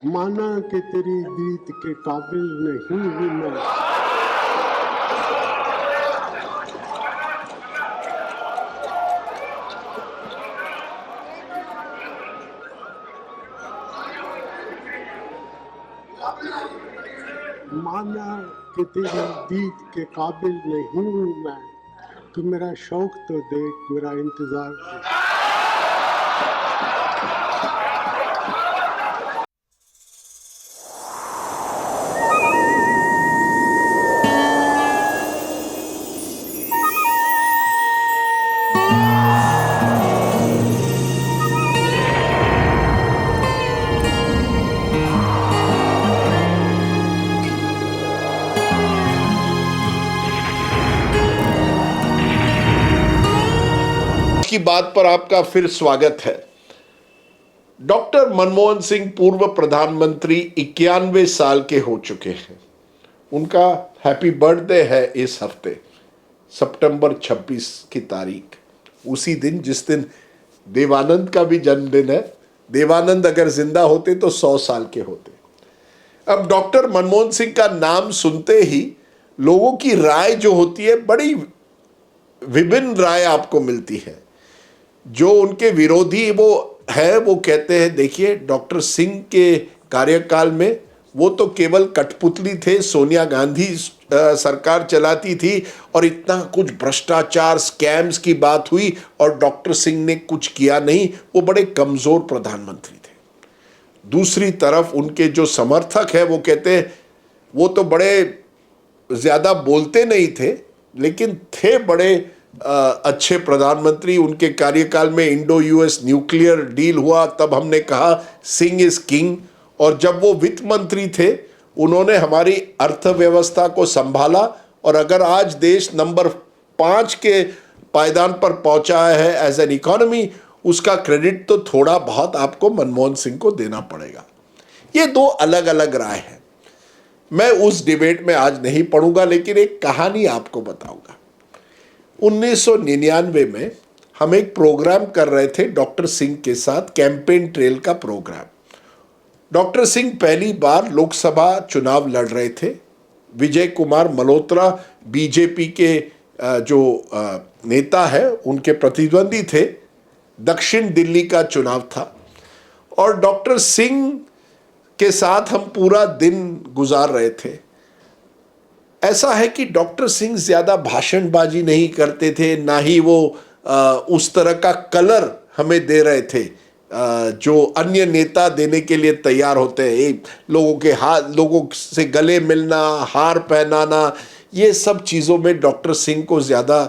माना कि तेरी दीद के काबिल नहीं हूं मैं। माना कि तेरी दीद के काबिल नहीं हूं मैं, तो मेरा शौक तो देख, मेरा इंतजार देख। की बात पर आपका फिर स्वागत है। डॉक्टर मनमोहन सिंह पूर्व प्रधानमंत्री 91 साल के हो चुके हैं। उनका हैप्पी बर्थडे है इस हफ्ते, सितंबर 26 की तारीख, उसी दिन जिस दिन देवानंद का भी जन्मदिन है। देवानंद अगर जिंदा होते तो 100 साल के होते। अब डॉक्टर मनमोहन सिंह का नाम सुनते ही लोगों की राय जो होती है, बड़ी विभिन्न राय आपको मिलती है। जो उनके विरोधी वो कहते हैं, देखिए डॉक्टर सिंह के कार्यकाल में वो तो केवल कठपुतली थे, सोनिया गांधी सरकार चलाती थी और इतना कुछ भ्रष्टाचार स्कैम्स की बात हुई और डॉक्टर सिंह ने कुछ किया नहीं, वो बड़े कमजोर प्रधानमंत्री थे। दूसरी तरफ उनके जो समर्थक है वो कहते हैं वो तो बड़े ज्यादा बोलते नहीं थे, लेकिन थे बड़े अच्छे प्रधानमंत्री। उनके कार्यकाल में इंडो यूएस न्यूक्लियर डील हुआ, तब हमने कहा सिंह इज किंग। और जब वो वित्त मंत्री थे, उन्होंने हमारी अर्थव्यवस्था को संभाला और अगर आज देश नंबर 5 के पायदान पर पहुंचा है एज एन इकोनॉमी, उसका क्रेडिट तो थोड़ा बहुत आपको मनमोहन सिंह को देना पड़ेगा। ये दो अलग अलग राय है। मैं उस डिबेट में आज नहीं पढ़ूंगा, लेकिन एक कहानी आपको बताऊंगा। 1999 में हम एक प्रोग्राम कर रहे थे डॉक्टर सिंह के साथ, कैंपेन ट्रेल का प्रोग्राम। डॉक्टर सिंह पहली बार लोकसभा चुनाव लड़ रहे थे। विजय कुमार मल्होत्रा बीजेपी के जो नेता है, उनके प्रतिद्वंदी थे। दक्षिण दिल्ली का चुनाव था और डॉक्टर सिंह के साथ हम पूरा दिन गुजार रहे थे। ऐसा है कि डॉक्टर सिंह ज्यादा भाषणबाजी नहीं करते थे, ना ही वो उस तरह का कलर हमें दे रहे थे जो अन्य नेता देने के लिए तैयार होते हैं। लोगों से गले मिलना, हार पहनाना, ये सब चीजों में डॉक्टर सिंह को ज्यादा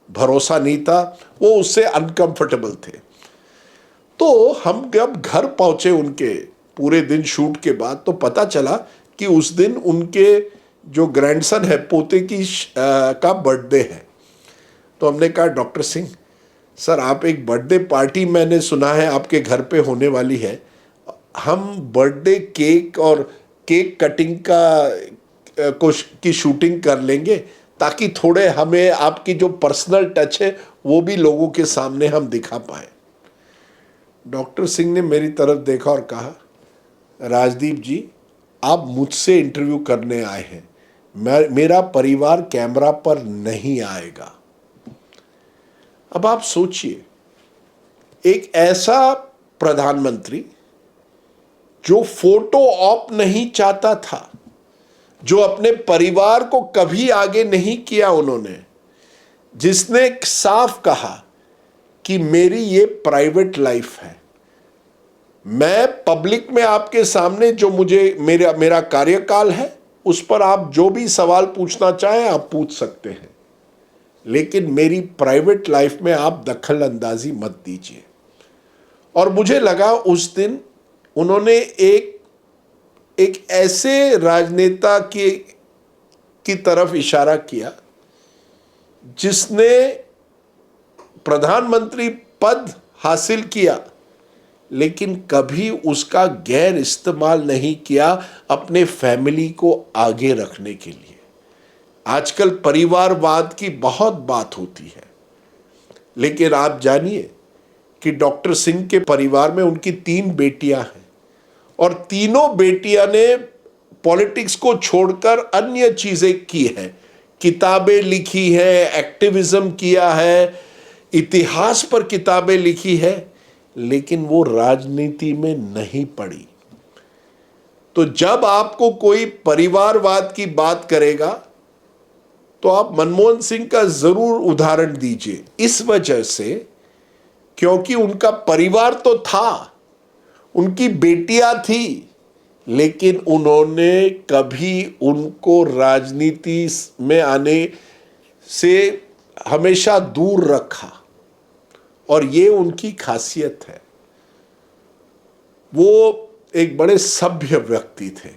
भरोसा नहीं था, वो उससे अनकंफर्टेबल थे। तो हम जब घर पहुंचे उनके पूरे दिन शूट के बाद, तो पता चला कि उस दिन उनके जो ग्रैंडसन है, पोते की का बर्थडे है। तो हमने कहा डॉक्टर सिंह सर, आप एक बर्थडे पार्टी मैंने सुना है आपके घर पे होने वाली है, हम बर्थडे केक और केक कटिंग की शूटिंग कर लेंगे, ताकि थोड़े हमें आपकी जो पर्सनल टच है वो भी लोगों के सामने हम दिखा पाए। डॉक्टर सिंह ने मेरी तरफ देखा और कहा, राजदीप जी, आप मुझसे इंटरव्यू करने आए हैं, मेरा परिवार कैमरा पर नहीं आएगा। अब आप सोचिए, एक ऐसा प्रधानमंत्री जो फोटो ऑप नहीं चाहता था, जो अपने परिवार को कभी आगे नहीं किया उन्होंने, जिसने साफ कहा कि मेरी ये प्राइवेट लाइफ है, मैं पब्लिक में आपके सामने जो मेरा कार्यकाल है उस पर आप जो भी सवाल पूछना चाहें आप पूछ सकते हैं, लेकिन मेरी प्राइवेट लाइफ में आप दखल अंदाजी मत दीजिए। और मुझे लगा उस दिन उन्होंने एक ऐसे राजनेता की तरफ इशारा किया जिसने प्रधानमंत्री पद हासिल किया, लेकिन कभी उसका गैर इस्तेमाल नहीं किया अपने फैमिली को आगे रखने के लिए। आजकल परिवारवाद की बहुत बात होती है, लेकिन आप जानिए कि डॉक्टर सिंह के परिवार में उनकी 3 बेटियां हैं और तीनों बेटियां ने पॉलिटिक्स को छोड़कर अन्य चीजें की हैं, किताबें लिखी है, एक्टिविज्म किया है, इतिहास पर किताबें लिखी है, लेकिन वो राजनीति में नहीं पड़ी। तो जब आपको कोई परिवारवाद की बात करेगा तो आप मनमोहन सिंह का जरूर उदाहरण दीजिए, इस वजह से क्योंकि उनका परिवार तो था, उनकी बेटियां थी, लेकिन उन्होंने कभी उनको राजनीति में आने से हमेशा दूर रखा, और ये उनकी खासियत है। वो एक बड़े सभ्य व्यक्ति थे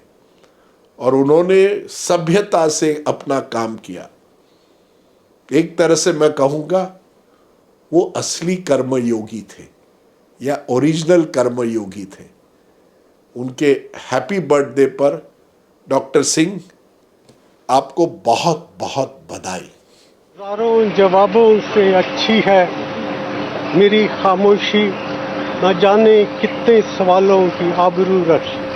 और उन्होंने सभ्यता से अपना काम किया। एक तरह से मैं कहूंगा वो असली कर्मयोगी थे या ओरिजिनल कर्मयोगी थे। उनके हैप्पी बर्थडे पर डॉक्टर सिंह आपको बहुत बहुत बधाई। हजारों जवाबों से अच्छी है मेरी खामोशी, न जाने कितने सवालों की आबरू रखी।